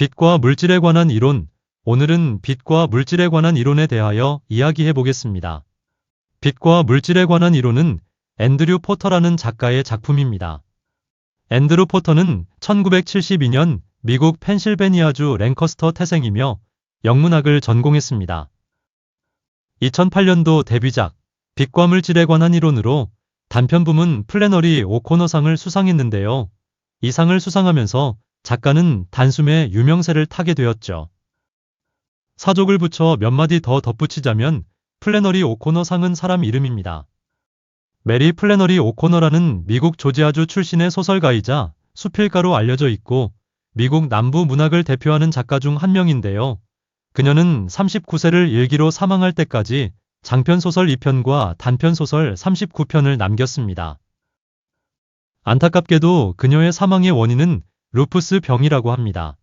빛과 물질에 관한 이론. 오늘은 빛과 물질에 관한 이론에 대하여 이야기해 보겠습니다. 빛과 물질에 관한 이론은 앤드류 포터라는 작가의 작품입니다. 앤드류 포터는 1972년 미국 펜실베니아주 랭커스터 태생이며 영문학을 전공했습니다. 2008년도 데뷔작 빛과 물질에 관한 이론으로 단편 부문 플래너리 오코너상을 수상했는데요. 이 상을 수상하면서 작가는 단숨에 유명세를 타게 되었죠. 사족을 붙여 몇 마디 더 덧붙이자면 플래너리 오코너상은 사람 이름입니다. 메리 플래너리 오코너라는 미국 조지아주 출신의 소설가이자 수필가로 알려져 있고 미국 남부 문학을 대표하는 작가 중 한 명인데요. 그녀는 39세를 일기로 사망할 때까지 장편소설 2편과 단편소설 39편을 남겼습니다. 안타깝게도 그녀의 사망의 원인은 루푸스 병이라고 합니다.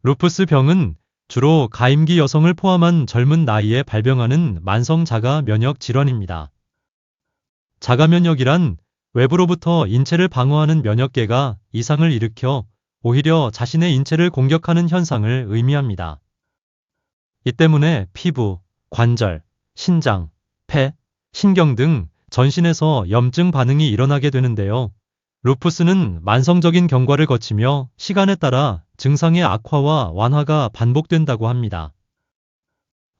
루푸스 병은 주로 가임기 여성을 포함한 젊은 나이에 발병하는 만성 자가 면역 질환입니다. 자가 면역이란 외부로부터 인체를 방어하는 면역계가 이상을 일으켜 오히려 자신의 인체를 공격하는 현상을 의미합니다. 이 때문에 피부, 관절, 신장, 폐, 신경 등 전신에서 염증 반응이 일어나게 되는데요. 루푸스는 만성적인 경과를 거치며 시간에 따라 증상의 악화와 완화가 반복된다고 합니다.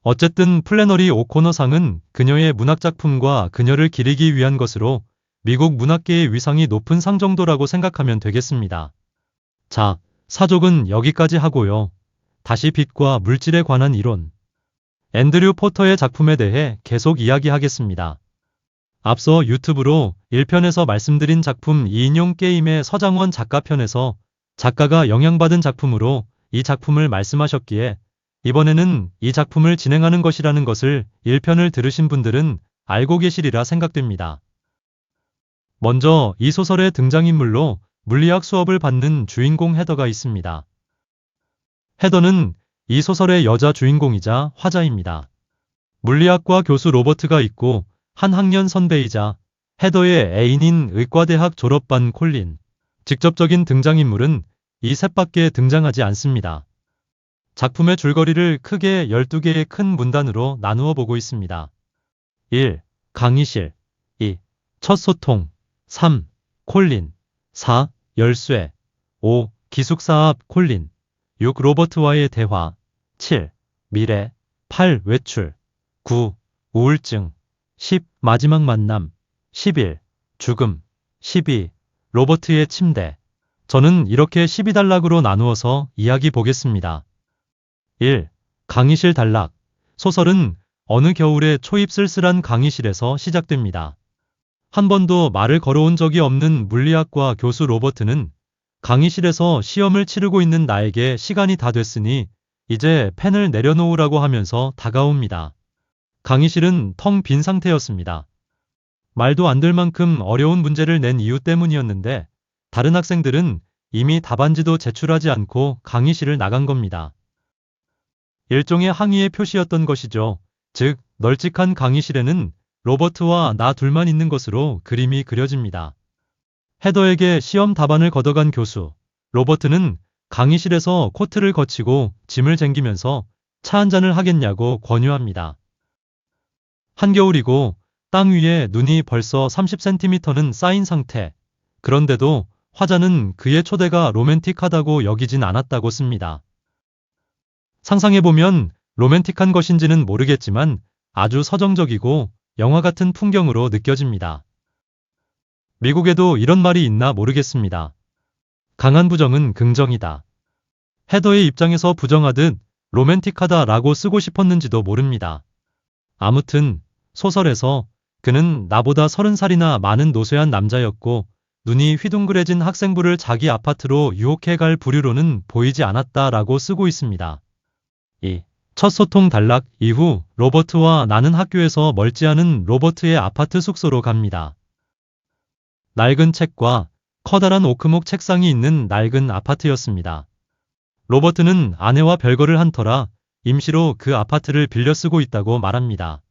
어쨌든 플래너리 오코너상은 그녀의 문학작품과 그녀를 기리기 위한 것으로 미국 문학계의 위상이 높은 상 정도라고 생각하면 되겠습니다. 자, 사족은 여기까지 하고요. 다시 빛과 물질에 관한 이론. 앤드류 포터의 작품에 대해 계속 이야기하겠습니다. 앞서 유튜브로 1편에서 말씀드린 작품 2인용 게임의 서장원 작가편에서 작가가 영향받은 작품으로 이 작품을 말씀하셨기에 이번에는 이 작품을 진행하는 것이라는 것을 1편을 들으신 분들은 알고 계시리라 생각됩니다. 먼저 이 소설의 등장인물로 물리학 수업을 받는 주인공 헤더가 있습니다. 헤더는 이 소설의 여자 주인공이자 화자입니다. 물리학과 교수 로버트가 있고 한 학년 선배이자 헤더의 애인인 의과대학 졸업반 콜린. 직접적인 등장인물은 이 셋밖에 등장하지 않습니다. 작품의 줄거리를 크게 12개의 큰 문단으로 나누어 보고 있습니다. 1. 강의실. 2. 첫 소통. 3. 콜린. 4. 열쇠. 5. 기숙사 앞 콜린. 6. 로버트와의 대화. 7. 미래. 8. 외출. 9. 우울증. 10. 마지막 만남. 11. 죽음. 12. 로버트의 침대. 저는 이렇게 12단락으로 나누어서 이야기 보겠습니다. 1. 강의실 단락. 소설은 어느 겨울에 초입 쓸쓸한 강의실에서 시작됩니다. 한 번도 말을 걸어온 적이 없는 물리학과 교수 로버트는 강의실에서 시험을 치르고 있는 나에게 시간이 다 됐으니 이제 펜을 내려놓으라고 하면서 다가옵니다. 강의실은 텅 빈 상태였습니다. 말도 안 될 만큼 어려운 문제를 낸 이유 때문이었는데 다른 학생들은 이미 답안지도 제출하지 않고 강의실을 나간 겁니다. 일종의 항의의 표시였던 것이죠. 즉, 널찍한 강의실에는 로버트와 나 둘만 있는 것으로 그림이 그려집니다. 헤더에게 시험 답안을 걷어간 교수. 로버트는 강의실에서 코트를 거치고 짐을 쟁기면서 차 한 잔을 하겠냐고 권유합니다. 한겨울이고 땅 위에 눈이 벌써 30cm는 쌓인 상태. 그런데도 화자는 그의 초대가 로맨틱하다고 여기진 않았다고 씁니다. 상상해보면 로맨틱한 것인지는 모르겠지만 아주 서정적이고 영화 같은 풍경으로 느껴집니다. 미국에도 이런 말이 있나 모르겠습니다. 강한 부정은 긍정이다. 헤더의 입장에서 부정하듯 로맨틱하다 라고 쓰고 싶었는지도 모릅니다. 아무튼 소설에서 그는 나보다 30살이나 많은 노쇠한 남자였고 눈이 휘둥그레진 학생부를 자기 아파트로 유혹해 갈 부류로는 보이지 않았다 라고 쓰고 있습니다. 2. 첫 소통 단락 이후 로버트와 나는 학교에서 멀지 않은 로버트의 아파트 숙소로 갑니다. 낡은 책과 커다란 오크목 책상이 있는 낡은 아파트였습니다. 로버트는 아내와 별거를 한 터라 임시로 그 아파트를 빌려 쓰고 있다고 말합니다.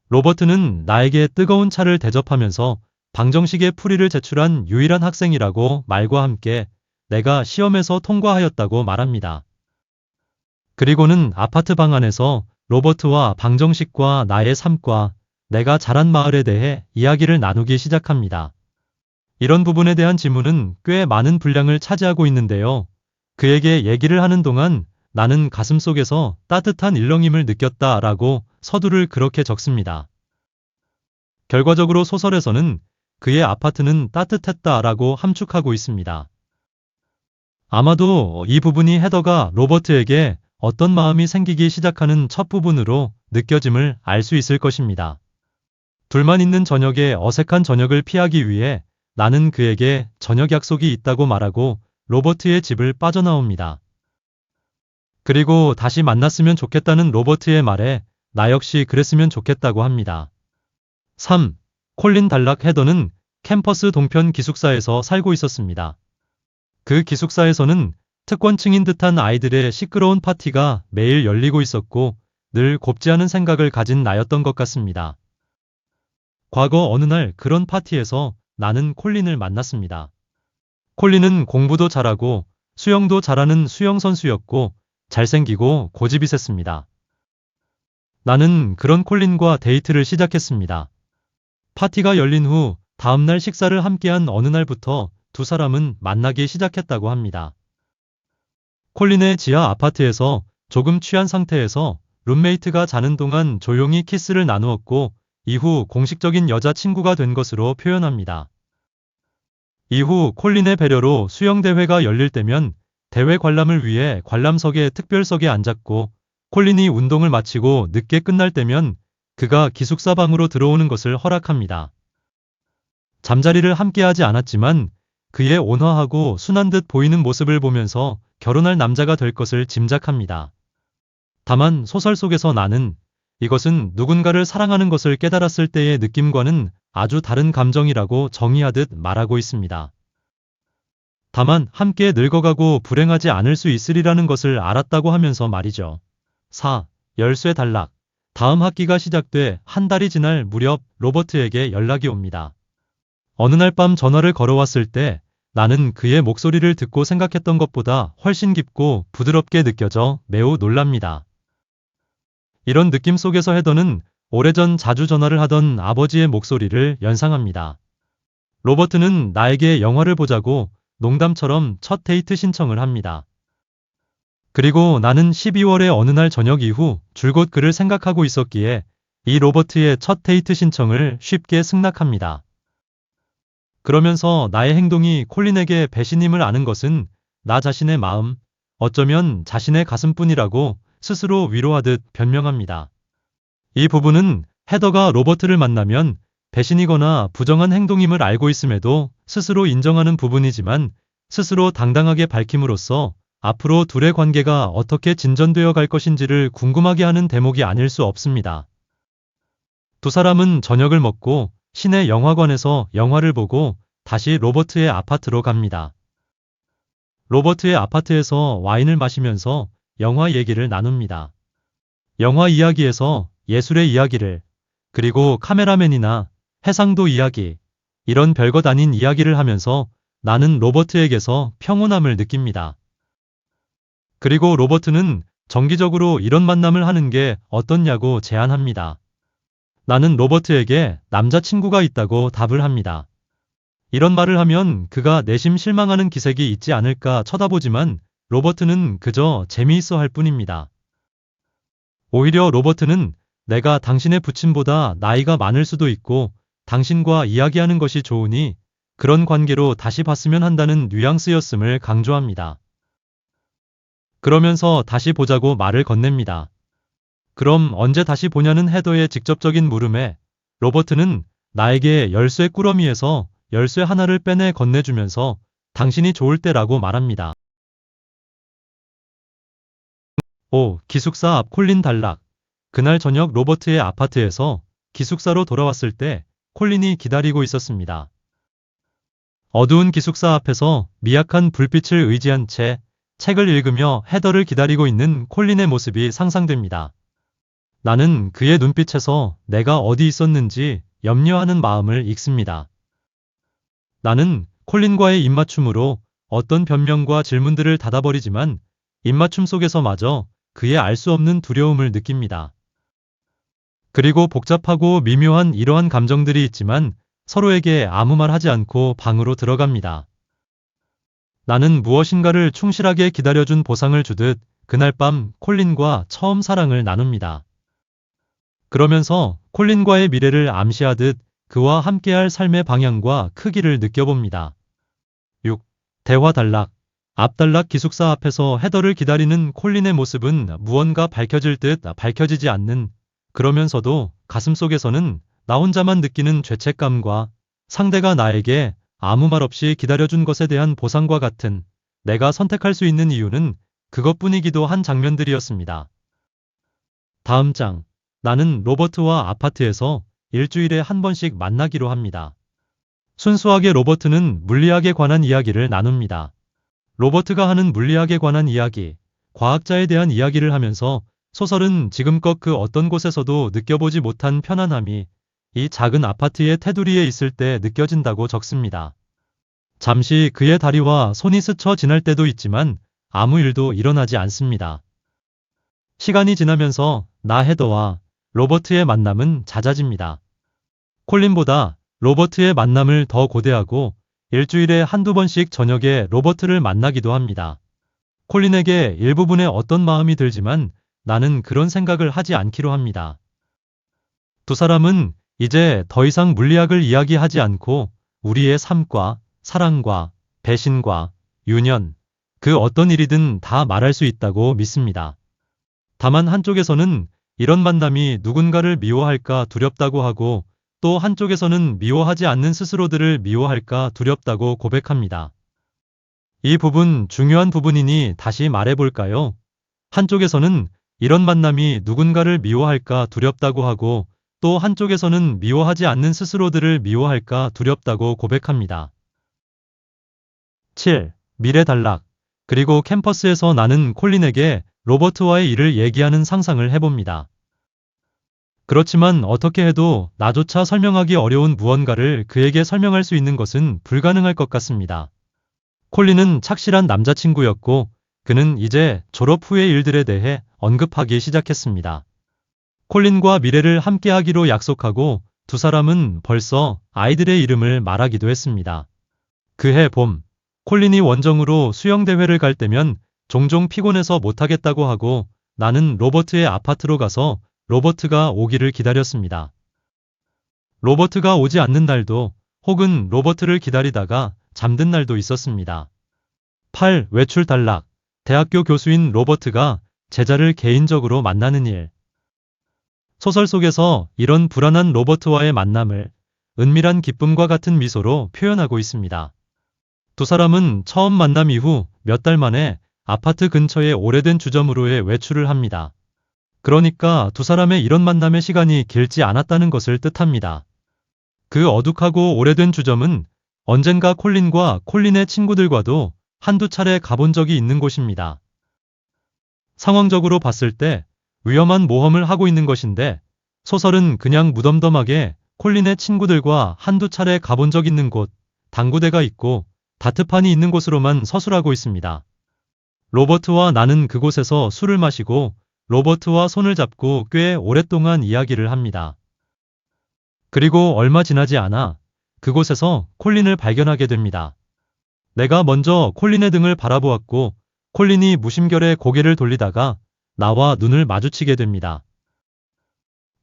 로버트는 나에게 뜨거운 차를 대접하면서 방정식의 풀이를 제출한 유일한 학생이라고 말과 함께 내가 시험에서 통과하였다고 말합니다. 그리고는 아파트 방 안에서 로버트와 방정식과 나의 삶과 내가 자란 마을에 대해 이야기를 나누기 시작합니다. 이런 부분에 대한 지문은 꽤 많은 분량을 차지하고 있는데요. 그에게 얘기를 하는 동안 나는 가슴속에서 따뜻한 일렁임을 느꼈다 라고 서두를 그렇게 적습니다. 결과적으로 소설에서는 그의 아파트는 따뜻했다 라고 함축하고 있습니다. 아마도 이 부분이 헤더가 로버트에게 어떤 마음이 생기기 시작하는 첫 부분으로 느껴짐을 알 수 있을 것입니다. 둘만 있는 저녁에 어색한 저녁을 피하기 위해 나는 그에게 저녁 약속이 있다고 말하고 로버트의 집을 빠져나옵니다. 그리고 다시 만났으면 좋겠다는 로버트의 말에 나 역시 그랬으면 좋겠다고 합니다. 3. 콜린 달락 헤더는 캠퍼스 동편 기숙사에서 살고 있었습니다. 그 기숙사에서는 특권층인 듯한 아이들의 시끄러운 파티가 매일 열리고 있었고 늘 곱지 않은 생각을 가진 나였던 것 같습니다. 과거 어느 날 그런 파티에서 나는 콜린을 만났습니다. 콜린은 공부도 잘하고 수영도 잘하는 수영선수였고 잘생기고 고집이 셌습니다. 나는 그런 콜린과 데이트를 시작했습니다. 파티가 열린 후 다음날 식사를 함께한 어느 날부터 두 사람은 만나기 시작했다고 합니다. 콜린의 지하 아파트에서 조금 취한 상태에서 룸메이트가 자는 동안 조용히 키스를 나누었고 이후 공식적인 여자친구가 된 것으로 표현합니다. 이후 콜린의 배려로 수영대회가 열릴 때면 대회 관람을 위해 관람석의 특별석에 앉았고 콜린이 운동을 마치고 늦게 끝날 때면 그가 기숙사 방으로 들어오는 것을 허락합니다. 잠자리를 함께하지 않았지만 그의 온화하고 순한 듯 보이는 모습을 보면서 결혼할 남자가 될 것을 짐작합니다. 다만 소설 속에서 나는 이것은 누군가를 사랑하는 것을 깨달았을 때의 느낌과는 아주 다른 감정이라고 정의하듯 말하고 있습니다. 다만 함께 늙어가고 불행하지 않을 수 있으리라는 것을 알았다고 하면서 말이죠. 4. 열쇠 단락. 다음 학기가 시작돼 한 달이 지날 무렵 로버트에게 연락이 옵니다. 어느 날 밤 전화를 걸어왔을 때 나는 그의 목소리를 듣고 생각했던 것보다 훨씬 깊고 부드럽게 느껴져 매우 놀랍니다. 이런 느낌 속에서 헤더는 오래전 자주 전화를 하던 아버지의 목소리를 연상합니다. 로버트는 나에게 영화를 보자고 농담처럼 첫 데이트 신청을 합니다. 그리고 나는 12월의 어느 날 저녁 이후 줄곧 그를 생각하고 있었기에 이 로버트의 첫 데이트 신청을 쉽게 승낙합니다. 그러면서 나의 행동이 콜린에게 배신임을 아는 것은 나 자신의 마음, 어쩌면 자신의 가슴뿐이라고 스스로 위로하듯 변명합니다. 이 부분은 헤더가 로버트를 만나면 배신이거나 부정한 행동임을 알고 있음에도 스스로 인정하는 부분이지만 스스로 당당하게 밝힘으로써 앞으로 둘의 관계가 어떻게 진전되어 갈 것인지를 궁금하게 하는 대목이 아닐 수 없습니다. 두 사람은 저녁을 먹고 시내 영화관에서 영화를 보고 다시 로버트의 아파트로 갑니다. 로버트의 아파트에서 와인을 마시면서 영화 얘기를 나눕니다. 영화 이야기에서 예술의 이야기를, 그리고 카메라맨이나 해상도 이야기, 이런 별것 아닌 이야기를 하면서 나는 로버트에게서 평온함을 느낍니다. 그리고 로버트는 정기적으로 이런 만남을 하는 게 어떻냐고 제안합니다. 나는 로버트에게 남자친구가 있다고 답을 합니다. 이런 말을 하면 그가 내심 실망하는 기색이 있지 않을까 쳐다보지만 로버트는 그저 재미있어 할 뿐입니다. 오히려 로버트는 내가 당신의 부친보다 나이가 많을 수도 있고 당신과 이야기하는 것이 좋으니 그런 관계로 다시 봤으면 한다는 뉘앙스였음을 강조합니다. 그러면서 다시 보자고 말을 건넵니다. 그럼 언제 다시 보냐는 헤더의 직접적인 물음에 로버트는 나에게 열쇠 꾸러미에서 열쇠 하나를 빼내 건네주면서 당신이 좋을 때라고 말합니다. 5. 기숙사 앞 콜린 단락. 그날 저녁 로버트의 아파트에서 기숙사로 돌아왔을 때 콜린이 기다리고 있었습니다. 어두운 기숙사 앞에서 미약한 불빛을 의지한 채 책을 읽으며 헤더를 기다리고 있는 콜린의 모습이 상상됩니다. 나는 그의 눈빛에서 내가 어디 있었는지 염려하는 마음을 읽습니다. 나는 콜린과의 입맞춤으로 어떤 변명과 질문들을 닫아버리지만 입맞춤 속에서마저 그의 알 수 없는 두려움을 느낍니다. 그리고 복잡하고 미묘한 이러한 감정들이 있지만 서로에게 아무 말 하지 않고 방으로 들어갑니다. 나는 무엇인가를 충실하게 기다려준 보상을 주듯 그날 밤 콜린과 처음 사랑을 나눕니다. 그러면서 콜린과의 미래를 암시하듯 그와 함께할 삶의 방향과 크기를 느껴봅니다. 6. 대화 단락. 앞 단락 기숙사 앞에서 헤더를 기다리는 콜린의 모습은 무언가 밝혀질 듯 밝혀지지 않는, 그러면서도 가슴속에서는 나 혼자만 느끼는 죄책감과 상대가 나에게 아무 말 없이 기다려준 것에 대한 보상과 같은, 내가 선택할 수 있는 이유는 그것뿐이기도 한 장면들이었습니다. 다음 장. 나는 로버트와 아파트에서 일주일에 한 번씩 만나기로 합니다. 순수하게 로버트는 물리학에 관한 이야기를 나눕니다. 로버트가 하는 물리학에 관한 이야기, 과학자에 대한 이야기를 하면서 소설은 지금껏 그 어떤 곳에서도 느껴보지 못한 편안함이 이 작은 아파트의 테두리에 있을 때 느껴진다고 적습니다. 잠시 그의 다리와 손이 스쳐 지날 때도 있지만 아무 일도 일어나지 않습니다. 시간이 지나면서 나 헤더와 로버트의 만남은 잦아집니다. 콜린보다 로버트의 만남을 더 고대하고 일주일에 한두 번씩 저녁에 로버트를 만나기도 합니다. 콜린에게 일부분의 어떤 마음이 들지만 나는 그런 생각을 하지 않기로 합니다. 두 사람은 이제 더 이상 물리학을 이야기하지 않고 우리의 삶과 사랑과 배신과 유년, 그 어떤 일이든 다 말할 수 있다고 믿습니다. 다만 한쪽에서는 이런 만남이 누군가를 미워할까 두렵다고 하고 또 한쪽에서는 미워하지 않는 스스로들을 미워할까 두렵다고 고백합니다. 이 부분 중요한 부분이니 다시 말해볼까요? 한쪽에서는 이런 만남이 누군가를 미워할까 두렵다고 하고 또 한쪽에서는 미워하지 않는 스스로들을 미워할까 두렵다고 고백합니다. 7. 미래 단락. 그리고 캠퍼스에서 나는 콜린에게 로버트와의 일을 얘기하는 상상을 해봅니다. 그렇지만 어떻게 해도 나조차 설명하기 어려운 무언가를 그에게 설명할 수 있는 것은 불가능할 것 같습니다. 콜린은 착실한 남자친구였고 그는 이제 졸업 후의 일들에 대해 언급하기 시작했습니다. 콜린과 미래를 함께하기로 약속하고 두 사람은 벌써 아이들의 이름을 말하기도 했습니다. 그해 봄, 콜린이 원정으로 수영대회를 갈 때면 종종 피곤해서 못하겠다고 하고 나는 로버트의 아파트로 가서 로버트가 오기를 기다렸습니다. 로버트가 오지 않는 날도 혹은 로버트를 기다리다가 잠든 날도 있었습니다. 8. 외출 단락. 대학교 교수인 로버트가 제자를 개인적으로 만나는 일. 소설 속에서 이런 불안한 로버트와의 만남을 은밀한 기쁨과 같은 미소로 표현하고 있습니다. 두 사람은 처음 만남 이후 몇 달 만에 아파트 근처의 오래된 주점으로의 외출을 합니다. 그러니까 두 사람의 이런 만남의 시간이 길지 않았다는 것을 뜻합니다. 그 어둑하고 오래된 주점은 언젠가 콜린과 콜린의 친구들과도 한두 차례 가본 적이 있는 곳입니다. 상황적으로 봤을 때 위험한 모험을 하고 있는 것인데 소설은 그냥 무덤덤하게 콜린의 친구들과 한두 차례 가본 적 있는 곳, 당구대가 있고 다트판이 있는 곳으로만 서술하고 있습니다. 로버트와 나는 그곳에서 술을 마시고 로버트와 손을 잡고 꽤 오랫동안 이야기를 합니다. 그리고 얼마 지나지 않아 그곳에서 콜린을 발견하게 됩니다. 내가 먼저 콜린의 등을 바라보았고 콜린이 무심결에 고개를 돌리다가 나와 눈을 마주치게 됩니다.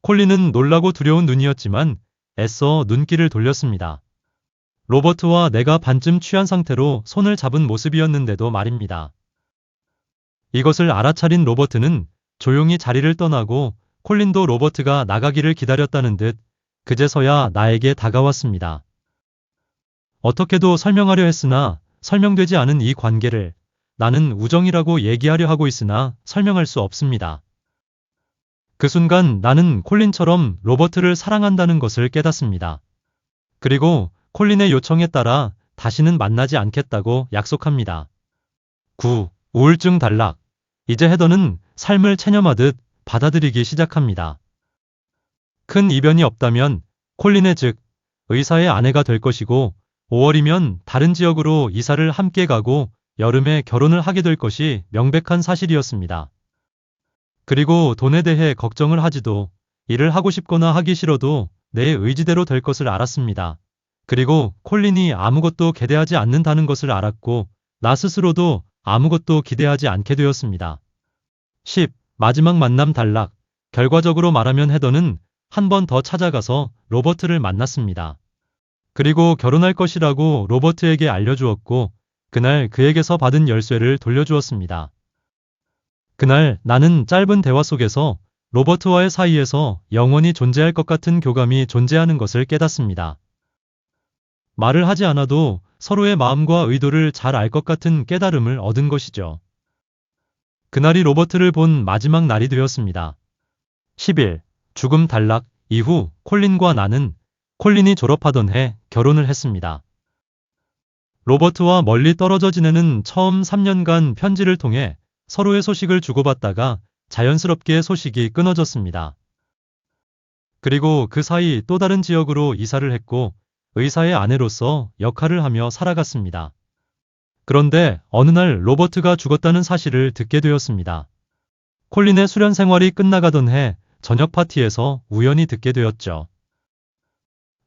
콜린은 놀라고 두려운 눈이었지만 애써 눈길을 돌렸습니다. 로버트와 내가 반쯤 취한 상태로 손을 잡은 모습이었는데도 말입니다. 이것을 알아차린 로버트는 조용히 자리를 떠나고 콜린도 로버트가 나가기를 기다렸다는 듯 그제서야 나에게 다가왔습니다. 어떻게도 설명하려 했으나 설명되지 않은 이 관계를 나는 우정이라고 얘기하려 하고 있으나 설명할 수 없습니다. 그 순간 나는 콜린처럼 로버트를 사랑한다는 것을 깨닫습니다. 그리고 콜린의 요청에 따라 다시는 만나지 않겠다고 약속합니다. 9. 우울증 단락. 이제 헤더는 삶을 체념하듯 받아들이기 시작합니다. 큰 이변이 없다면 콜린의 즉 의사의 아내가 될 것이고 5월이면 다른 지역으로 이사를 함께 가고 여름에 결혼을 하게 될 것이 명백한 사실이었습니다. 그리고 돈에 대해 걱정을 하지도 일을 하고 싶거나 하기 싫어도 내 의지대로 될 것을 알았습니다. 그리고 콜린이 아무것도 기대하지 않는다는 것을 알았고 나 스스로도 아무것도 기대하지 않게 되었습니다. 10. 마지막 만남 단락. 결과적으로 말하면 헤더는 한 번 더 찾아가서 로버트를 만났습니다. 그리고 결혼할 것이라고 로버트에게 알려주었고 그날 그에게서 받은 열쇠를 돌려주었습니다. 그날 나는 짧은 대화 속에서 로버트와의 사이에서 영원히 존재할 것 같은 교감이 존재하는 것을 깨닫습니다. 말을 하지 않아도 서로의 마음과 의도를 잘 알 것 같은 깨달음을 얻은 것이죠. 그날이 로버트를 본 마지막 날이 되었습니다. 10일, 죽음 단락 이후 콜린과 나는 콜린이 졸업하던 해 결혼을 했습니다. 로버트와 멀리 떨어져 지내는 처음 3년간 편지를 통해 서로의 소식을 주고받다가 자연스럽게 소식이 끊어졌습니다. 그리고 그 사이 또 다른 지역으로 이사를 했고 의사의 아내로서 역할을 하며 살아갔습니다. 그런데 어느 날 로버트가 죽었다는 사실을 듣게 되었습니다. 콜린의 수련 생활이 끝나가던 해 저녁 파티에서 우연히 듣게 되었죠.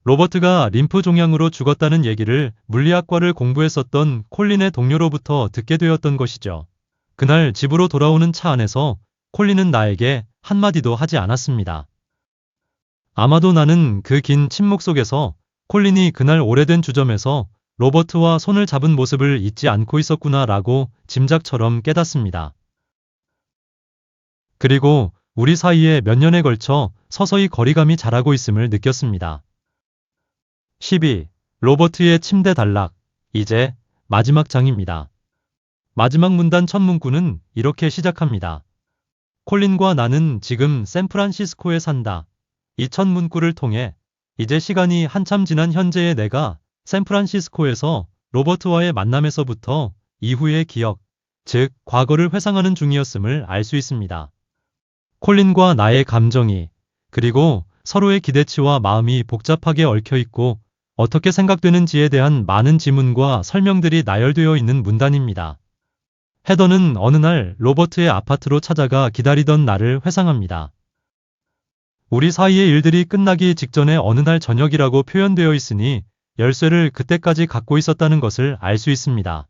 로버트가 림프 종양으로 죽었다는 얘기를 물리학과를 공부했었던 콜린의 동료로부터 듣게 되었던 것이죠. 그날 집으로 돌아오는 차 안에서 콜린은 나에게 한마디도 하지 않았습니다. 아마도 나는 그 긴 침묵 속에서 콜린이 그날 오래된 주점에서 로버트와 손을 잡은 모습을 잊지 않고 있었구나라고 짐작처럼 깨닫습니다. 그리고 우리 사이에 몇 년에 걸쳐 서서히 거리감이 자라고 있음을 느꼈습니다. 12. 로버트의 침대 단락. 이제 마지막 장입니다. 마지막 문단 첫 문구는 이렇게 시작합니다. 콜린과 나는 지금 샌프란시스코에 산다. 이 첫 문구를 통해 이제 시간이 한참 지난 현재의 내가 샌프란시스코에서 로버트와의 만남에서부터 이후의 기억, 즉 과거를 회상하는 중이었음을 알 수 있습니다. 콜린과 나의 감정이 그리고 서로의 기대치와 마음이 복잡하게 얽혀있고 어떻게 생각되는지에 대한 많은 지문과 설명들이 나열되어 있는 문단입니다. 헤더는 어느 날 로버트의 아파트로 찾아가 기다리던 날을 회상합니다. 우리 사이의 일들이 끝나기 직전에 어느 날 저녁이라고 표현되어 있으니 열쇠를 그때까지 갖고 있었다는 것을 알 수 있습니다.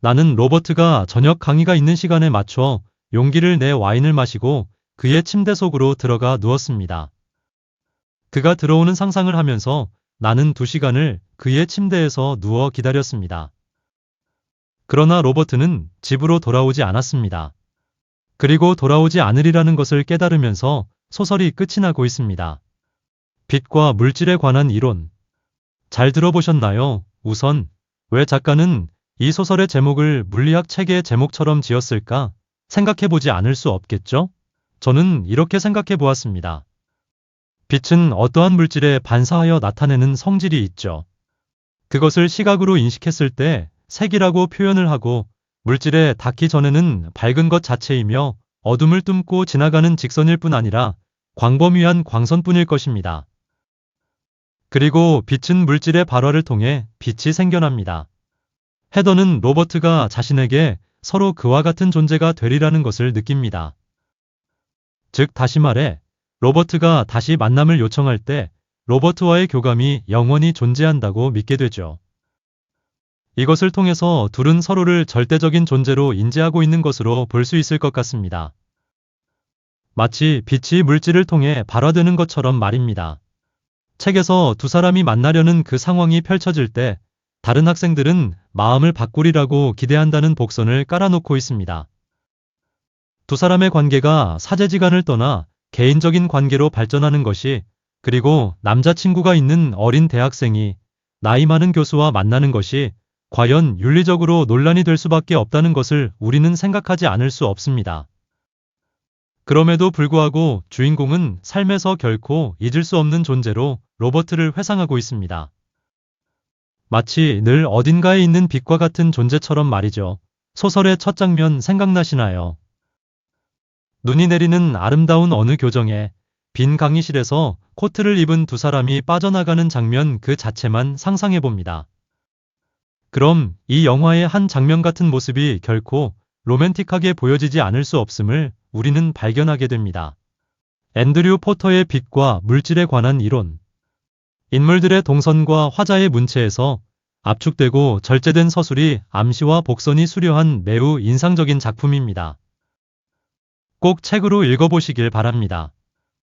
나는 로버트가 저녁 강의가 있는 시간에 맞춰 용기를 내 와인을 마시고 그의 침대 속으로 들어가 누웠습니다. 그가 들어오는 상상을 하면서 나는 2시간을 그의 침대에서 누워 기다렸습니다. 그러나 로버트는 집으로 돌아오지 않았습니다. 그리고 돌아오지 않으리라는 것을 깨달으면서 소설이 끝이 나고 있습니다. 빛과 물질에 관한 이론. 잘 들어보셨나요? 우선 왜 작가는 이 소설의 제목을 물리학 책의 제목처럼 지었을까? 생각해보지 않을 수 없겠죠? 저는 이렇게 생각해 보았습니다. 빛은 어떠한 물질에 반사하여 나타내는 성질이 있죠. 그것을 시각으로 인식했을 때 색이라고 표현을 하고 물질에 닿기 전에는 밝은 것 자체이며 어둠을 뚫고 지나가는 직선일 뿐 아니라 광범위한 광선뿐일 것입니다. 그리고 빛은 물질의 발화를 통해 빛이 생겨납니다. 헤더는 로버트가 자신에게 서로 그와 같은 존재가 되리라는 것을 느낍니다. 즉 다시 말해 로버트가 다시 만남을 요청할 때 로버트와의 교감이 영원히 존재한다고 믿게 되죠. 이것을 통해서 둘은 서로를 절대적인 존재로 인지하고 있는 것으로 볼 수 있을 것 같습니다. 마치 빛이 물질을 통해 발화되는 것처럼 말입니다. 책에서 두 사람이 만나려는 그 상황이 펼쳐질 때 다른 학생들은 마음을 바꾸리라고 기대한다는 복선을 깔아놓고 있습니다. 두 사람의 관계가 사제지간을 떠나 개인적인 관계로 발전하는 것이 그리고 남자친구가 있는 어린 대학생이 나이 많은 교수와 만나는 것이 과연 윤리적으로 논란이 될 수밖에 없다는 것을 우리는 생각하지 않을 수 없습니다. 그럼에도 불구하고 주인공은 삶에서 결코 잊을 수 없는 존재로 로버트를 회상하고 있습니다. 마치 늘 어딘가에 있는 빛과 같은 존재처럼 말이죠. 소설의 첫 장면 생각나시나요? 눈이 내리는 아름다운 어느 교정에 빈 강의실에서 코트를 입은 두 사람이 빠져나가는 장면 그 자체만 상상해봅니다. 그럼 이 영화의 한 장면 같은 모습이 결코 로맨틱하게 보여지지 않을 수 없음을 우리는 발견하게 됩니다. 앤드류 포터의 빛과 물질에 관한 이론. 인물들의 동선과 화자의 문체에서 압축되고 절제된 서술이 암시와 복선이 수려한 매우 인상적인 작품입니다. 꼭 책으로 읽어보시길 바랍니다.